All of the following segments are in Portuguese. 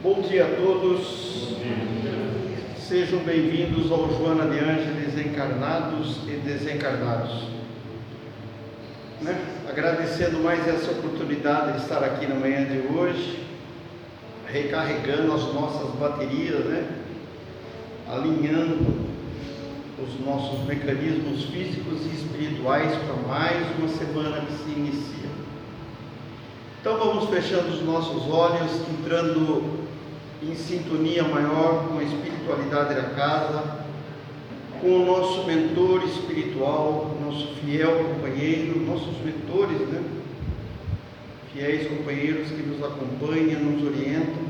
Bom dia a todos. Sejam bem-vindos ao Joana de Ângeles Encarnados e Desencarnados. Agradecendo mais essa oportunidade de estar aqui na manhã de hoje, recarregando as nossas baterias, alinhando os nossos mecanismos físicos e espirituais para mais uma semana que se inicia. Então vamos fechando os nossos olhos, entrando em sintonia maior com a espiritualidade da casa, com o nosso mentor espiritual, nosso fiel companheiro, nossos mentores, fiéis companheiros que nos acompanham, nos orientam,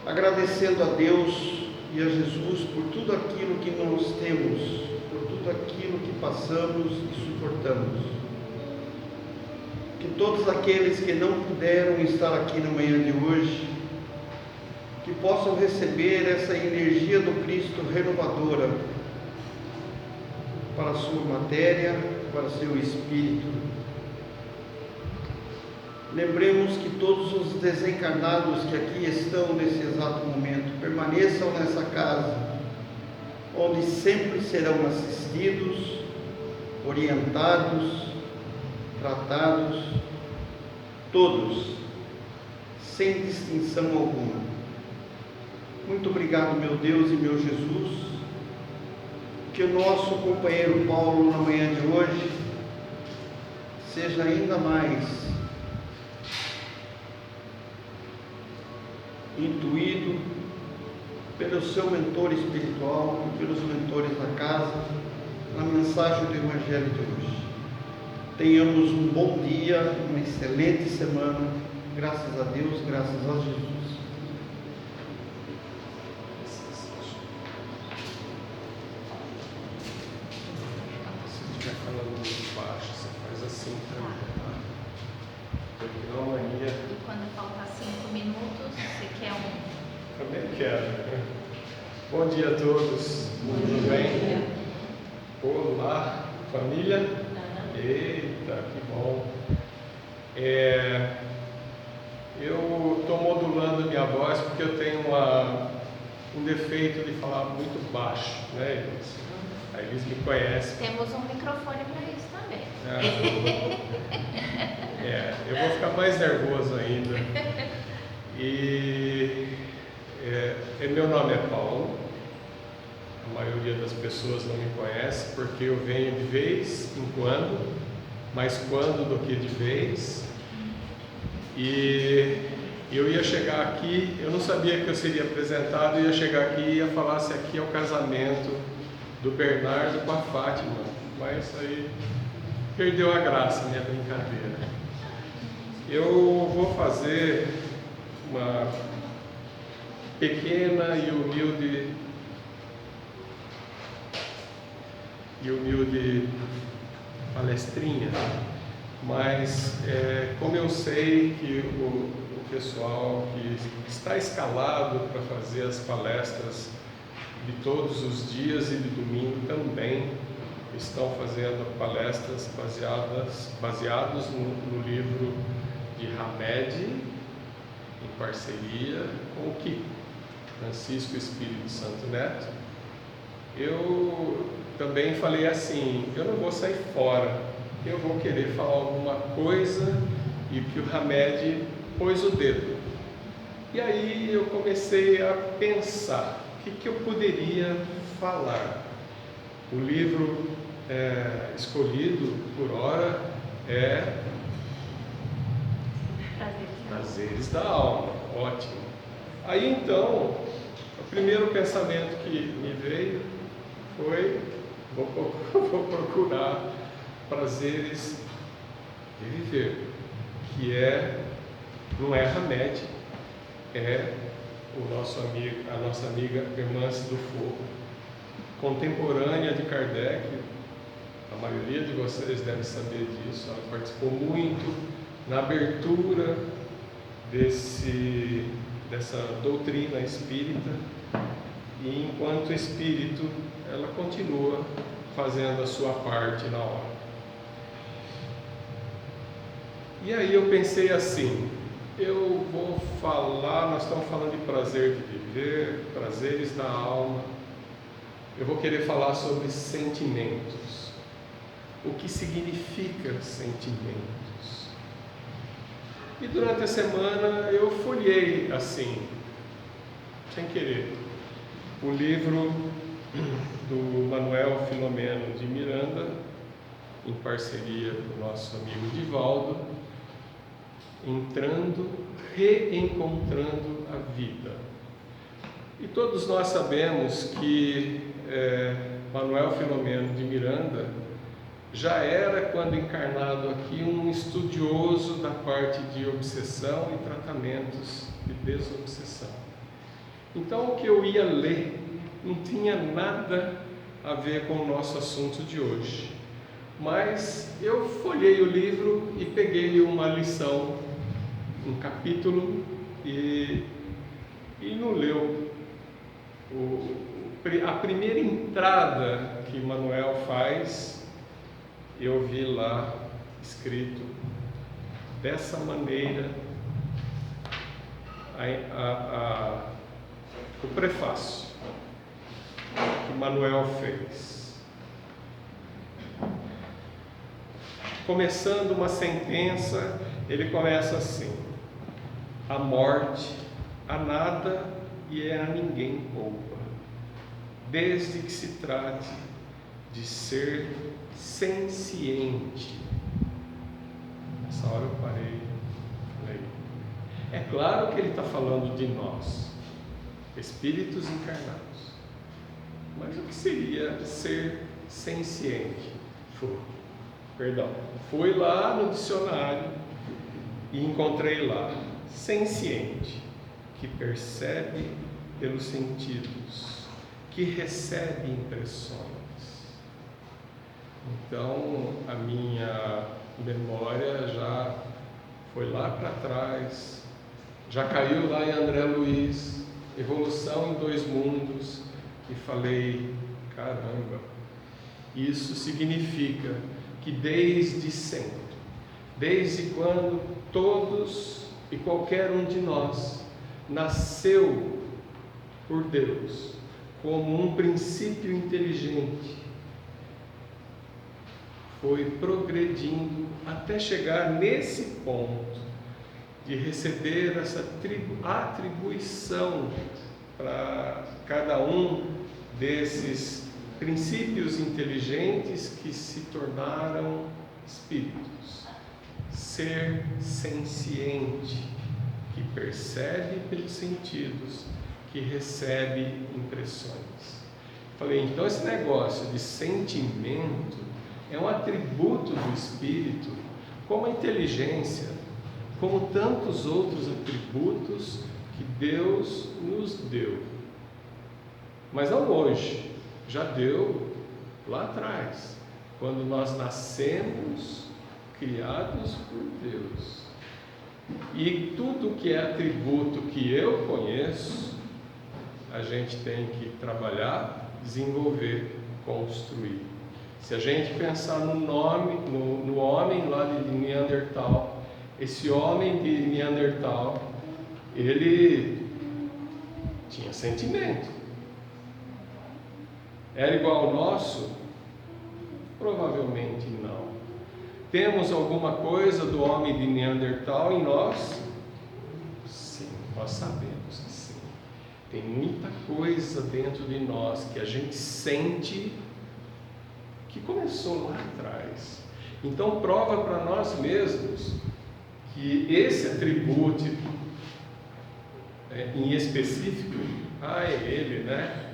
agradecendo a Deus e a Jesus por tudo aquilo que nós temos, por tudo aquilo que passamos e suportamos. Que todos aqueles que não puderam estar aqui na manhã de hoje, que possam receber essa energia do Cristo renovadora para a sua matéria, para o seu espírito. Lembremos que todos os desencarnados que aqui estão nesse exato momento permaneçam nessa casa, onde sempre serão assistidos, orientados, tratados, todos, sem distinção alguma. Muito obrigado, meu Deus e meu Jesus, que o nosso companheiro Paulo na manhã de hoje seja ainda mais intuído pelo seu mentor espiritual e pelos mentores da casa na mensagem do Evangelho de hoje. Tenhamos um bom dia, uma excelente semana, graças a Deus, graças a Jesus. E quando faltar 5 minutos, você quer um? Também quero. Bom dia a todos. Tudo bem? Olá, família? Eita, que bom. Eu estou modulando a minha voz porque eu tenho um defeito de falar muito baixo, né, Elis? A Elis me conhece. Temos um microfone para isso também. Eu vou ficar mais nervoso ainda. Meu nome é Paulo. A maioria das pessoas não me conhece porque eu venho de vez em quando, mais quando do que de vez. E eu ia chegar aqui, eu não sabia que eu seria apresentado, eu ia chegar aqui e ia falar se aqui é o casamento do Bernardo com a Fátima, mas aí perdeu a graça, minha brincadeira. Eu vou fazer uma pequena e humilde palestrinha, mas como eu sei que o pessoal que está escalado para fazer as palestras de todos os dias e de domingo também estão fazendo palestras baseados no livro de Hamed, em parceria com o Kiko, Francisco Espírito Santo Neto. Eu também falei assim, eu não vou sair fora, eu vou querer falar alguma coisa, e que o Hamed pôs o dedo. E aí eu comecei a pensar, o que eu poderia falar? O livro escolhido por hora é Prazeres da Alma, ótimo. Aí então, o primeiro pensamento que me veio foi, vou procurar prazeres de viver, que não é Hamed, é a nossa amiga Hermance do Fogo, contemporânea de Kardec. A maioria de vocês deve saber disso, ela participou muito na abertura dessa doutrina espírita, e enquanto espírito ela continua fazendo a sua parte na obra. E aí eu pensei assim, eu vou falar, nós estamos falando de prazer de viver, prazeres da alma. Eu vou querer falar sobre sentimentos. O que significa sentimentos? E durante a semana eu folhei assim, sem querer, o livro do Manuel Filomeno de Miranda, em parceria com o nosso amigo Divaldo, reencontrando a vida. E todos nós sabemos que Manuel Filomeno de Miranda já era, quando encarnado aqui, um estudioso da parte de obsessão e tratamentos de desobsessão. Então, o que eu ia ler não tinha nada a ver com o nosso assunto de hoje. Mas eu folhei o livro e peguei uma lição, um capítulo, e não leu. A primeira entrada que Manuel faz, eu vi lá escrito dessa maneira o prefácio que Manuel fez. Começando uma sentença, ele começa assim: a morte a nada e a ninguém poupa, desde que se trate de ser senciente. Nessa hora eu parei e falei, é claro que ele está falando de nós, espíritos encarnados, mas o que seria ser senciente? Fui lá no dicionário e encontrei lá, senciente, que percebe pelos sentidos, que recebe impressões. Então, a minha memória já foi lá para trás, já caiu lá em André Luiz, Evolução em Dois Mundos, e falei, caramba, isso significa que desde sempre, desde quando todos e qualquer um de nós nasceu por Deus como um princípio inteligente, foi progredindo até chegar nesse ponto de receber essa atribuição para cada um desses princípios inteligentes que se tornaram espíritos. Ser senciente, que percebe pelos sentidos, que recebe impressões. Falei, então esse negócio de sentimento é um atributo do espírito, como a inteligência, como tantos outros atributos que Deus nos deu. Mas não hoje, já deu lá atrás, quando nós nascemos criados por Deus. E tudo que é atributo que eu conheço, a gente tem que trabalhar, desenvolver, construir. Se a gente pensar no homem lá de Neandertal, esse homem de Neandertal, ele tinha sentimento. Era igual ao nosso? Provavelmente não. Temos alguma coisa do homem de Neandertal em nós? Sim, nós sabemos que sim. Tem muita coisa dentro de nós que a gente sente que começou lá atrás. Então prova para nós mesmos que esse atributo em específico, é ele, né?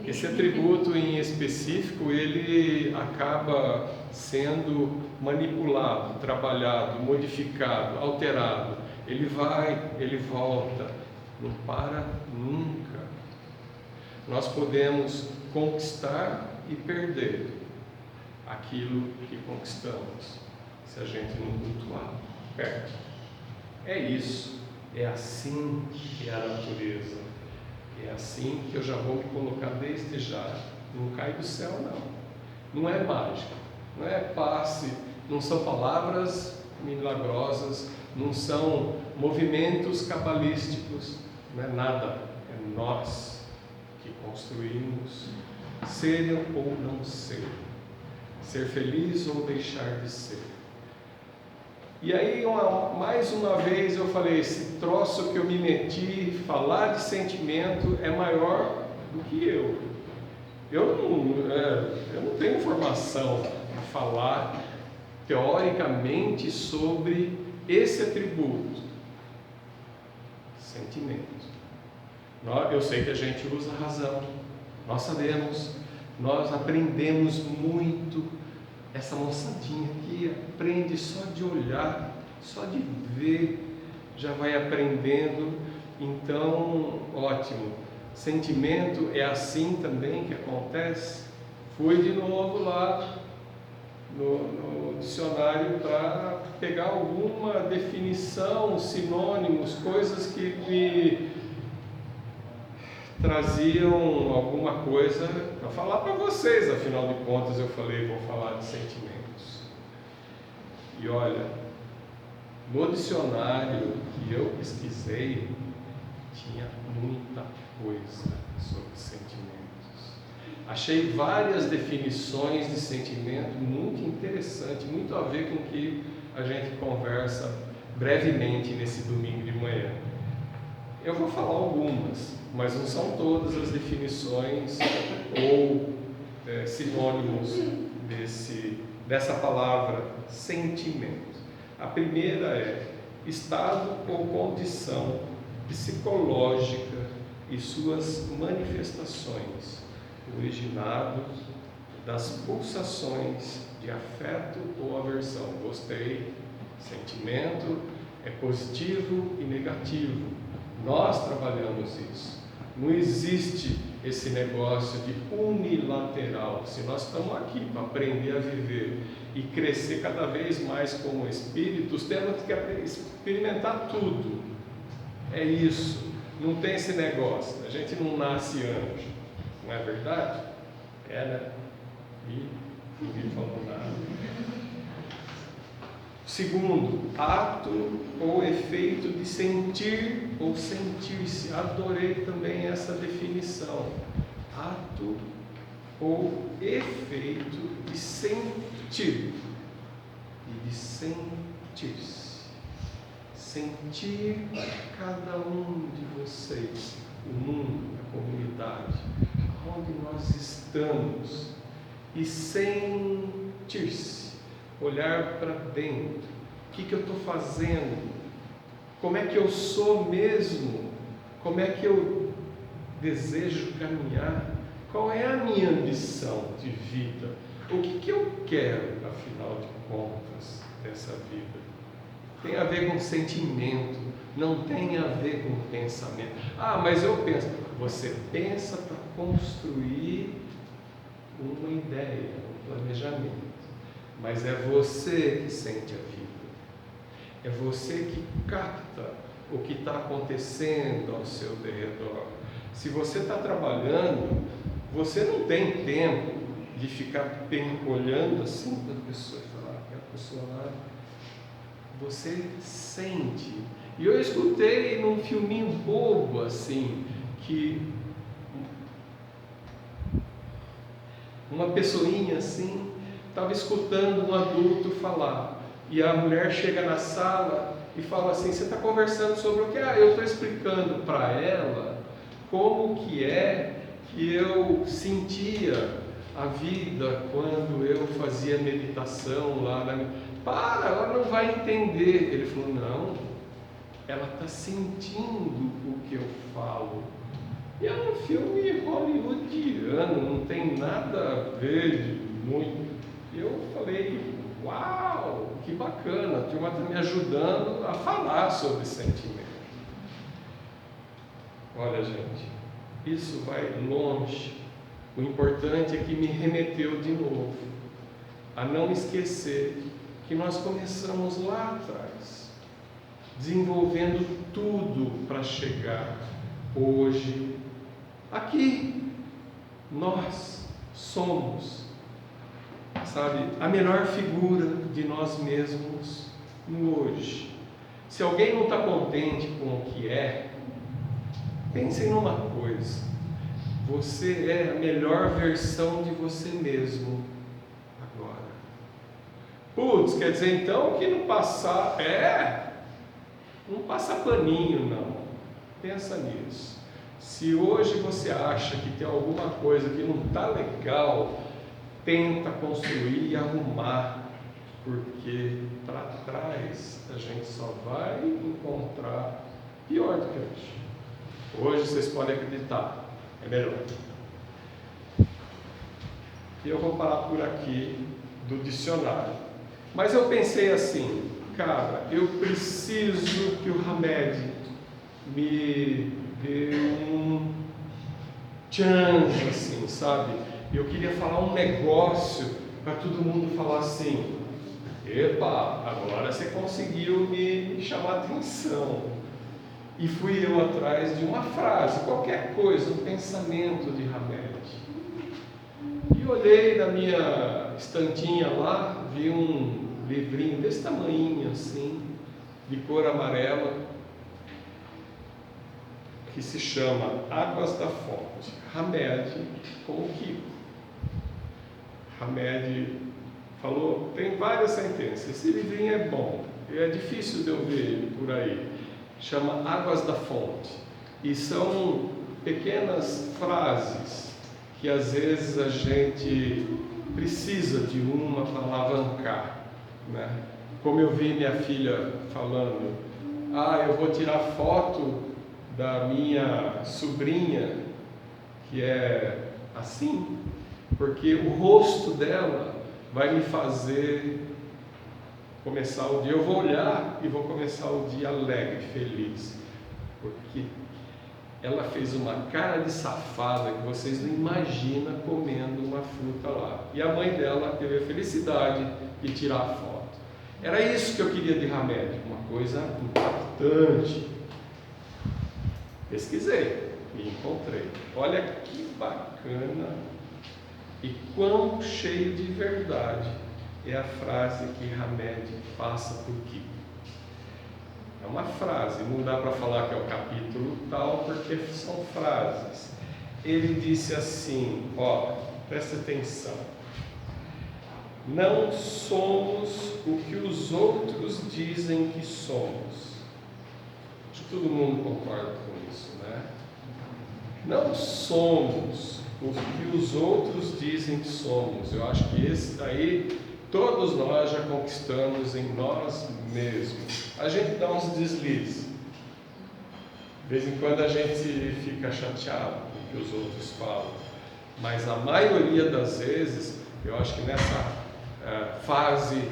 Esse atributo em específico, ele acaba sendo manipulado, trabalhado, modificado, alterado. Ele vai, ele volta, não para nunca. Nós podemos conquistar e perder aquilo que conquistamos, se a gente não cultuar, perde. É isso, é assim que é a natureza, é assim que eu já vou me colocar desde já. Não cai do céu, não é mágica, não é passe, não são palavras milagrosas, não são movimentos cabalísticos, não é nada, é nós que construímos ser ou não ser, ser feliz ou deixar de ser. E aí, mais uma vez eu falei, esse troço que eu me meti, falar de sentimento é maior do que eu. Eu não tenho formação para falar teoricamente sobre esse atributo, sentimento. Eu sei que a gente usa a razão, nós sabemos, nós aprendemos muito. Essa moçadinha aqui aprende só de olhar, só de ver, já vai aprendendo. Então, ótimo. Sentimento é assim também que acontece. Fui de novo lá no dicionário para pegar alguma definição, sinônimos, coisas que me traziam alguma coisa para falar para vocês. Afinal de contas, eu falei, vou falar de sentimentos. E olha, no dicionário que eu pesquisei, tinha muita coisa sobre sentimentos. Achei várias definições de sentimento muito interessante, muito a ver com o que a gente conversa brevemente nesse domingo de manhã. Eu vou falar algumas, mas não são todas as definições ou sinônimos dessa palavra sentimento. A primeira é estado ou condição psicológica e suas manifestações, originado das pulsações de afeto ou aversão. Gostei, sentimento é positivo e negativo. Nós trabalhamos isso. Não existe esse negócio de unilateral. Se nós estamos aqui para aprender a viver e crescer cada vez mais como espíritos, temos que experimentar tudo. É isso. Não tem esse negócio. A gente não nasce anjo. Não é verdade? É, né? E ninguém falou nada. Segundo, ato ou efeito de sentir ou sentir-se. Adorei também essa definição. Ato ou efeito de sentir e de sentir-se. Sentir cada um de vocês, o mundo, a comunidade, onde nós estamos, e sentir-se. Olhar para dentro, o que eu estou fazendo, como é que eu sou mesmo, como é que eu desejo caminhar, qual é a minha ambição de vida, o que eu quero, afinal de contas, dessa vida. Tem a ver com sentimento, não tem a ver com pensamento. Ah, mas eu penso. Você pensa para construir uma ideia, um planejamento. Mas é você que sente a vida, é você que capta o que está acontecendo ao seu derredor. Se você está trabalhando, você não tem tempo de ficar olhando assim para a pessoa e falar, aquela pessoa lá, você sente. E eu escutei num filminho bobo assim, que uma pessoinha assim, estava escutando um adulto falar, e a mulher chega na sala e fala assim, você está conversando sobre o que? Eu estou explicando para ela como que é que eu sentia a vida quando eu fazia meditação lá na... ela não vai entender. Ele falou, não, ela está sentindo o que eu falo. E é um filme hollywoodiano, não tem nada a ver de muito. Eu falei, uau, que bacana, a turma está me ajudando a falar sobre sentimento. Olha, gente, isso vai longe. O importante é que me remeteu de novo a não esquecer que nós começamos lá atrás, desenvolvendo tudo para chegar hoje aqui. Nós somos, sabe, a melhor figura de nós mesmos no hoje. Se alguém não está contente com o que é, pensem numa coisa: você é a melhor versão de você mesmo agora. Putz, quer dizer então que não passar, não passa paninho não. Pensa nisso. Se hoje você acha que tem alguma coisa que não está legal, tenta construir e arrumar, porque para trás a gente só vai encontrar pior do que hoje. Hoje vocês podem acreditar, é melhor. E eu vou parar por aqui do dicionário. Mas eu pensei assim, cara, eu preciso que o Hamed me dê um chance, assim, sabe? Eu queria falar um negócio para todo mundo falar assim: epa, agora você conseguiu me chamar a atenção. E fui eu atrás de uma frase, qualquer coisa, um pensamento de Hamed. E olhei na minha estantinha lá, vi um livrinho desse tamanhinho assim, de cor amarela, que se chama Águas da Fonte, Hamed com o Kiko. Hamed falou, tem várias sentenças, esse livrinho é bom, é difícil de eu ver ele por aí, chama Águas da Fonte, e são pequenas frases que às vezes a gente precisa de uma para alavancar, né? Como eu vi minha filha falando, eu vou tirar foto da minha sobrinha, que é assim, porque o rosto dela vai me fazer começar o dia. Eu vou olhar e vou começar o dia alegre, feliz, porque ela fez uma cara de safada que vocês não imaginam comendo uma fruta lá. E a mãe dela teve a felicidade de tirar a foto. Era isso que eu queria de Hamed, uma coisa impactante. Pesquisei e encontrei. Olha que bacana e quão cheio de verdade é a frase que Hamed passa por Kiko. É uma frase, não dá para falar que é o capítulo tal, porque são frases. Ele disse assim, presta atenção: não somos o que os outros dizem que somos. Acho que todo mundo concorda com isso, né? Não somos o que os outros dizem que somos. Eu acho que esse daí todos nós já conquistamos em nós mesmos. A gente dá uns deslizes. De vez em quando a gente fica chateado com o que os outros falam. Mas a maioria das vezes, eu acho que nessa fase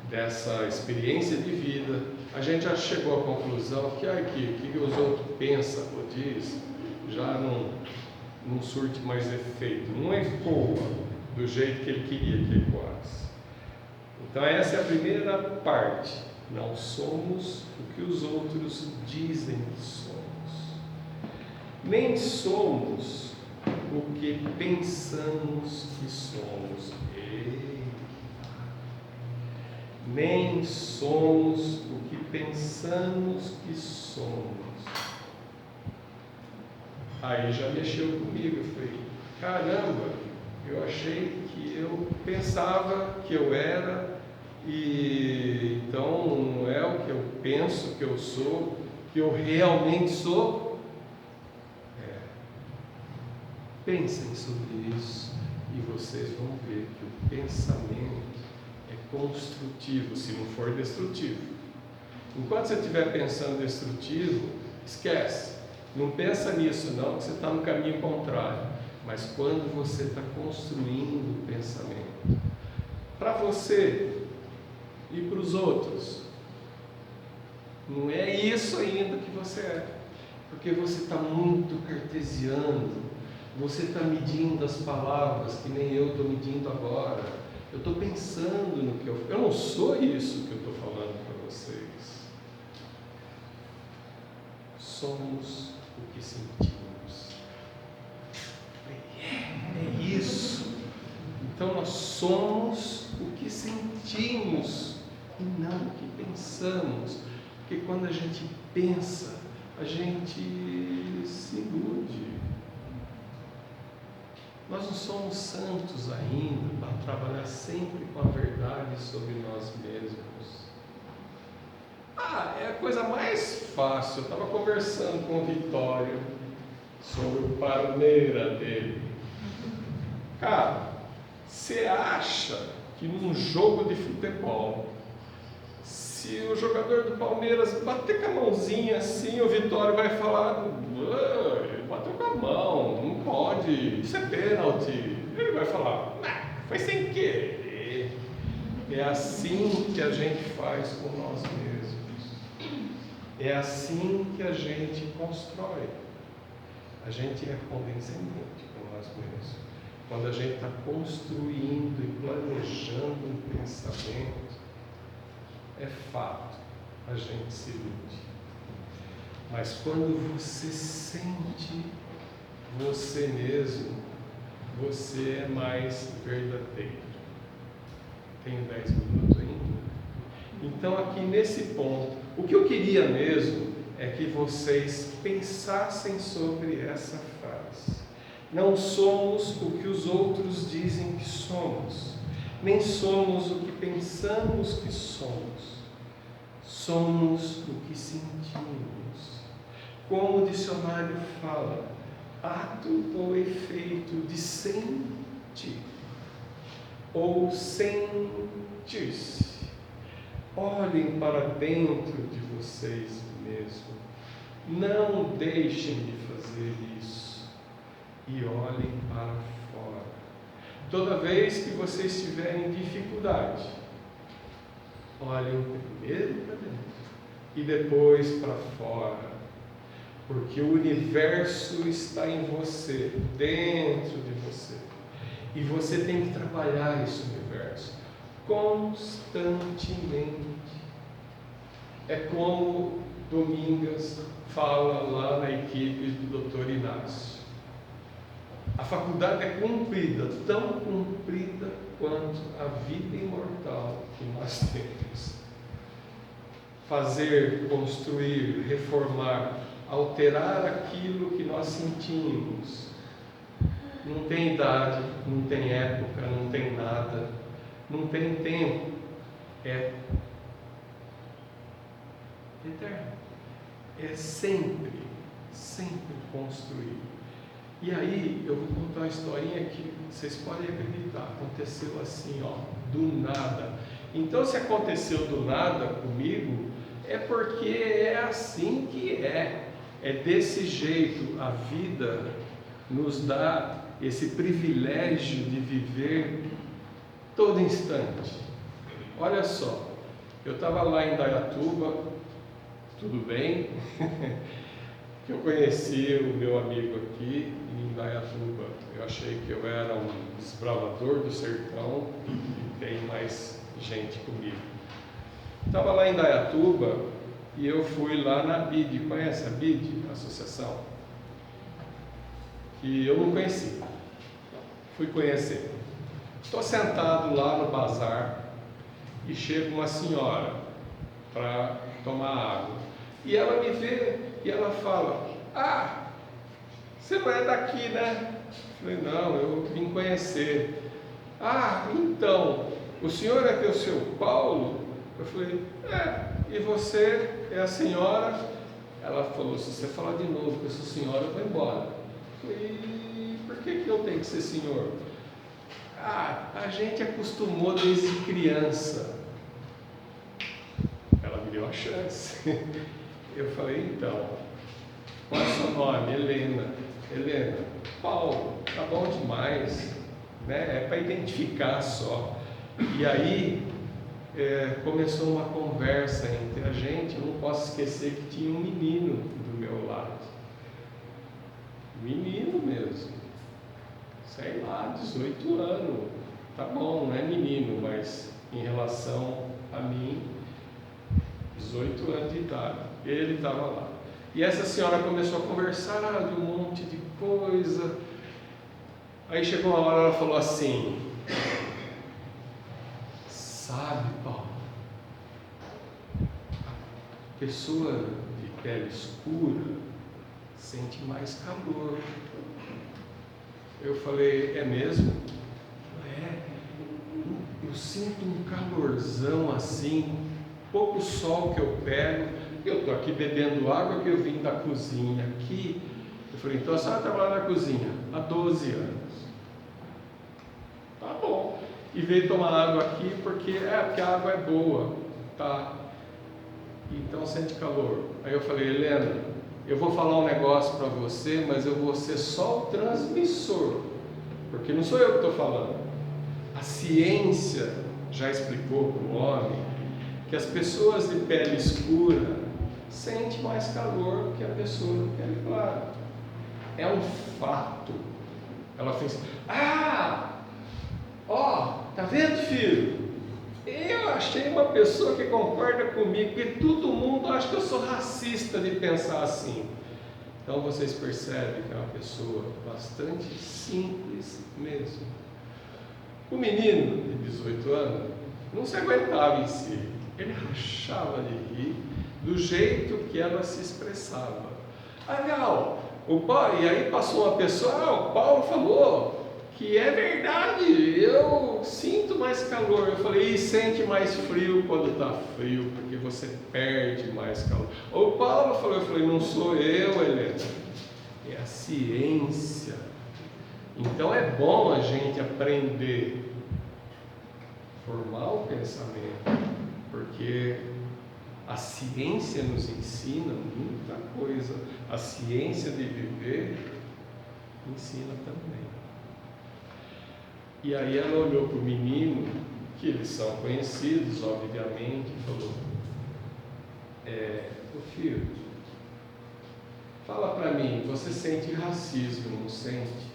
dessa experiência de vida, a gente já chegou à conclusão que o que os outros pensam ou dizem já não surte mais efeito, não ecoa do jeito que ele queria que ecoasse. Então essa é a primeira parte. Não somos o que os outros dizem que somos. Nem somos o que pensamos que somos. Nem somos o que pensamos que somos. Aí já mexeu comigo. Eu falei, caramba, eu achei que eu pensava que eu era, e então não é o que eu penso que eu sou, que eu realmente sou. Pensem sobre isso e vocês vão ver que o pensamento é construtivo, se não for destrutivo. Enquanto você estiver pensando destrutivo, esquece. Não pensa nisso não, que você está no caminho contrário. Mas quando você está construindo o pensamento, para você e para os outros, não é isso ainda que você é. Porque você está muito cartesiano, você está medindo as palavras, que nem eu estou medindo agora. Eu estou pensando no que eu não sou isso que eu estou falando para vocês. Somos o que sentimos. É isso. Então nós somos o que sentimos e não o que pensamos. pensamos, porque quando a gente pensa, a gente se ilude. Nós não somos santos ainda para trabalhar sempre com a verdade sobre nós mesmos. É a coisa mais fácil. Eu estava conversando com o Vitório sobre o Palmeiras dele. Cara, você acha que num jogo de futebol, se o jogador do Palmeiras bater com a mãozinha assim, o Vitório vai falar: ele bateu com a mão, não pode, isso é pênalti. Ele vai falar: foi sem querer. É assim que a gente faz com nós mesmos. É assim que a gente constrói. A gente é condescendente com nós mesmos. Quando a gente está construindo e planejando um pensamento, é fato, a gente se ilude. Mas quando você sente você mesmo, você é mais verdadeiro. Tenho 10 minutos ainda. Então, aqui nesse ponto, o que eu queria mesmo é que vocês pensassem sobre essa frase. Não somos o que os outros dizem que somos, nem somos o que pensamos que somos. Somos o que sentimos. Como o dicionário fala, ato ou efeito de sentir ou sentir-se. Olhem para dentro de vocês mesmos. Não deixem de fazer isso. E olhem para fora. Toda vez que vocês tiverem dificuldade, olhem primeiro para dentro e depois para fora. Porque o universo está em você, dentro de você. E você tem que trabalhar esse universo constantemente. É como Domingas fala lá na equipe do Dr. Inácio. A faculdade é cumprida, tão cumprida quanto a vida imortal que nós temos. Fazer, construir, reformar, alterar aquilo que nós sentimos. Não tem idade, não tem época, não tem nada, não tem tempo. É eterno. É sempre, sempre construir. E aí, eu vou contar uma historinha que vocês podem acreditar, aconteceu assim, do nada. Então, se aconteceu do nada comigo, é porque é assim que é desse jeito. A vida nos dá esse privilégio de viver todo instante. Olha só, eu estava lá em Indaiatuba, tudo bem? Que eu conheci o meu amigo aqui em Indaiatuba. Eu achei que eu era um desbravador do sertão e tem mais gente comigo. Estava lá em Indaiatuba e eu fui lá na BID. Conhece a BID, a associação? Que eu não conhecia. Fui conhecer. Estou sentado lá no bazar e chega uma senhora para tomar água. E ela me vê e ela fala: você não é daqui, né? Eu falei: não, eu vim conhecer. Então, o senhor é teu seu Paulo? Eu falei: e você é a senhora? Ela falou: se você falar de novo que eu sou senhora, eu vou embora. Eu falei: por que eu tenho que ser senhor? A gente acostumou desde criança. Ela me deu a chance. Eu falei: então, qual é o seu nome? Helena. Helena. Paulo. Tá bom demais, né? É para identificar só. E aí começou uma conversa entre a gente. Eu não posso esquecer que tinha um menino do meu lado. Menino mesmo. Sei lá, 18 anos. Tá bom, não é menino, mas em relação a mim, 18 anos de idade. Ele estava lá. E essa senhora começou a conversar de um monte de coisa. Aí chegou uma hora, ela falou assim: sabe, Paulo, pessoa de pele escura sente mais calor. Eu falei, é mesmo? É, eu sinto um calorzão assim, pouco sol que eu pego, eu estou aqui bebendo água que eu vim da cozinha aqui. Eu falei, então a senhora trabalha na cozinha há 12 anos. Tá bom. E veio tomar água aqui porque a água é boa, tá? Então sente calor. Aí eu falei, Helena, eu vou falar um negócio para você, mas eu vou ser só o transmissor, porque não sou eu que estou falando. A ciência já explicou para o homem que as pessoas de pele escura sentem mais calor que a pessoa de pele clara. É um fato. Ela fez, tá vendo, filho? Eu achei uma pessoa que concorda comigo, porque todo mundo acha que eu sou racista de pensar assim. Então vocês percebem que é uma pessoa bastante simples mesmo. O menino de 18 anos não se aguentava em si. Ele rachava de rir do jeito que ela se expressava. Legal, e aí passou uma pessoa, o Paulo falou que é verdade, eu sinto mais calor. Eu falei, e sente mais frio quando está frio, porque você perde mais calor. O Paulo falou, eu falei, não sou eu, Helena, é a ciência. Então é bom a gente aprender, formar o pensamento, porque a ciência nos ensina muita coisa. A ciência de viver ensina também. E aí ela olhou para o menino, que eles são conhecidos, obviamente, e falou, ô filho, fala para mim, você sente racismo, não sente?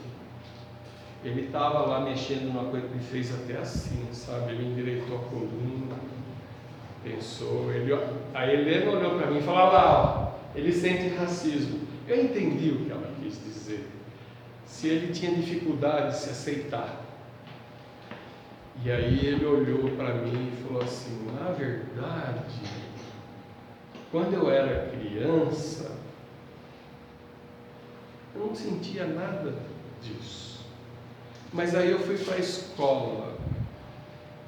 Ele estava lá mexendo numa coisa que ele fez até assim, sabe? Ele endireitou a coluna, pensou, a Helena olhou para mim e falou, ele sente racismo. Eu entendi o que ela quis dizer. Se ele tinha dificuldade de se aceitar. E aí ele olhou para mim e falou assim, na verdade, quando eu era criança, eu não sentia nada disso. Mas aí eu fui para a escola,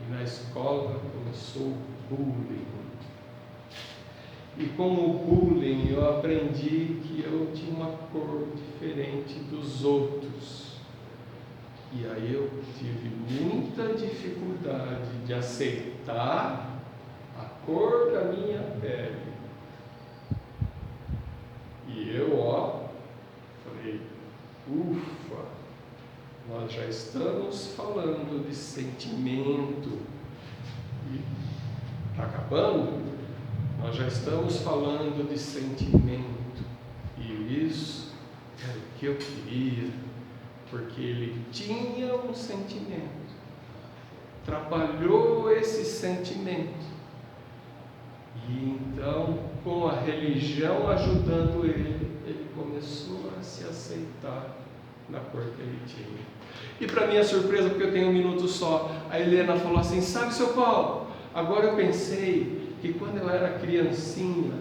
e na escola começou o bullying. E com o bullying eu aprendi que eu tinha uma cor diferente dos outros. E aí eu tive muita dificuldade de aceitar a cor da minha pele. E eu, falei, ufa, nós já estamos falando de sentimento. E está acabando? Nós já estamos falando de sentimento. E isso é o que eu queria. Porque ele tinha um sentimento, trabalhou esse sentimento, e então, com a religião ajudando ele, ele começou a se aceitar na cor que ele tinha. E para minha surpresa, porque eu tenho 1 minuto só, a Helena falou assim, sabe, seu Paulo, agora eu pensei que quando eu era criancinha,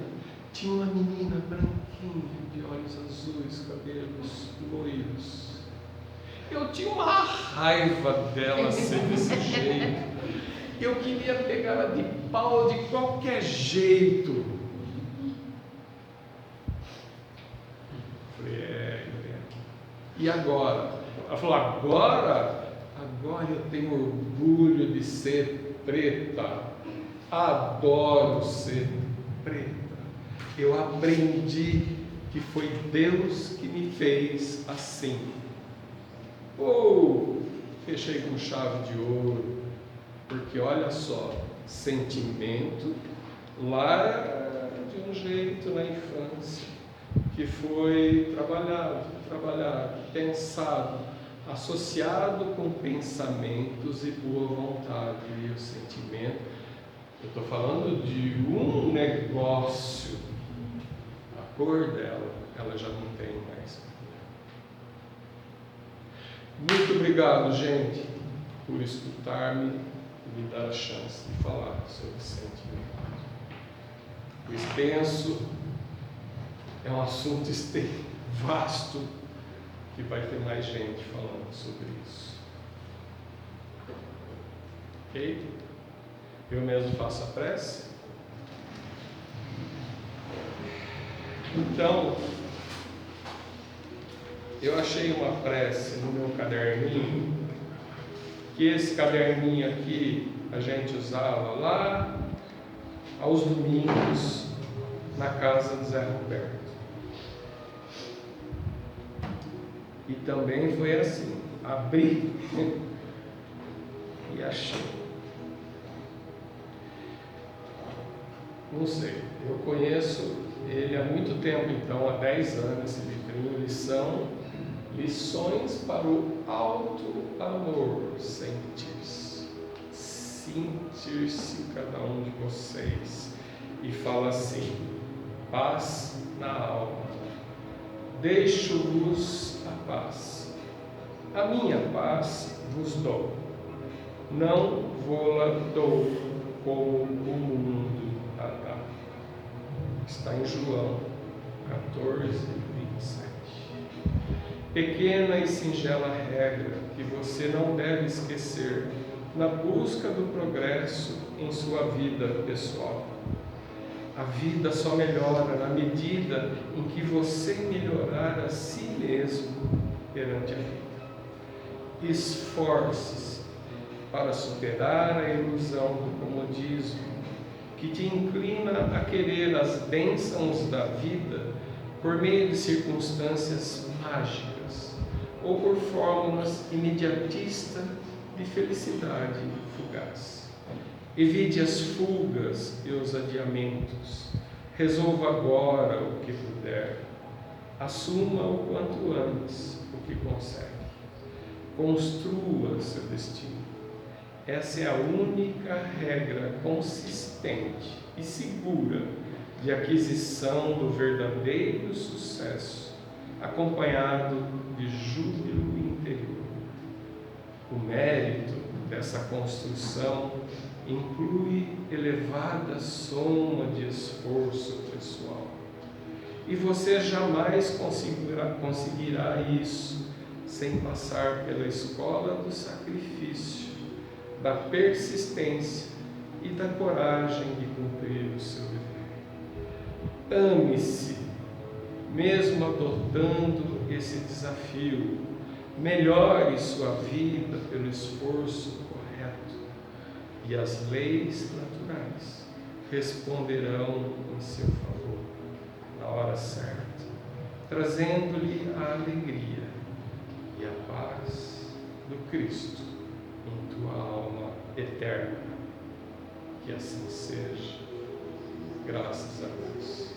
tinha uma menina branquinha, de olhos azuis, cabelos loiros. Eu tinha uma raiva dela ser desse jeito. Eu queria pegar ela de pau de qualquer jeito. Falei, E agora? Ela falou, agora eu tenho orgulho de ser preta. Adoro ser preta. Eu aprendi que foi Deus que me fez assim. Fechei com chave de ouro, porque olha só, sentimento lá de um jeito na infância, que foi trabalhado, pensado, associado com pensamentos e boa vontade. E o sentimento, eu estou falando de um negócio, a cor dela, ela já não tem mais. Muito obrigado, gente, por escutar-me e me dar a chance de falar sobre sentimento. O extenso é um assunto vasto, que vai ter mais gente falando sobre isso. Ok? Eu mesmo faço a prece. Então, eu achei uma prece no meu caderninho, que esse caderninho aqui a gente usava lá aos domingos na casa do Zé Roberto. E também foi assim, abri e achei. Não sei, eu conheço ele há muito tempo, então há 10 anos, esse livrinho. Lições para o alto amor, sentir-se cada um de vocês. E fala assim: paz na alma, deixo-vos a paz, a minha paz vos dou, não vou-la dou como o mundo a dá. Está em João 14:27. Pequena e singela regra que você não deve esquecer na busca do progresso em sua vida pessoal. A vida só melhora na medida em que você melhorar a si mesmo perante a vida. Esforce-se para superar a ilusão do comodismo que te inclina a querer as bênçãos da vida por meio de circunstâncias mágicas ou por fórmulas imediatistas de felicidade fugaz. Evite as fugas e os adiamentos. Resolva agora o que puder. Assuma o quanto antes o que consegue. Construa seu destino. Essa é a única regra consistente e segura de aquisição do verdadeiro sucesso, acompanhado de júbilo interior. O mérito dessa construção inclui elevada soma de esforço pessoal. E você jamais conseguirá isso sem passar pela escola do sacrifício, da persistência e da coragem de cumprir o seu dever. Ame-se, mesmo adotando esse desafio. Melhore sua vida pelo esforço correto, e as leis naturais responderão em seu favor na hora certa, trazendo-lhe a alegria e a paz do Cristo em tua alma eterna. Que assim seja. Graças a Deus.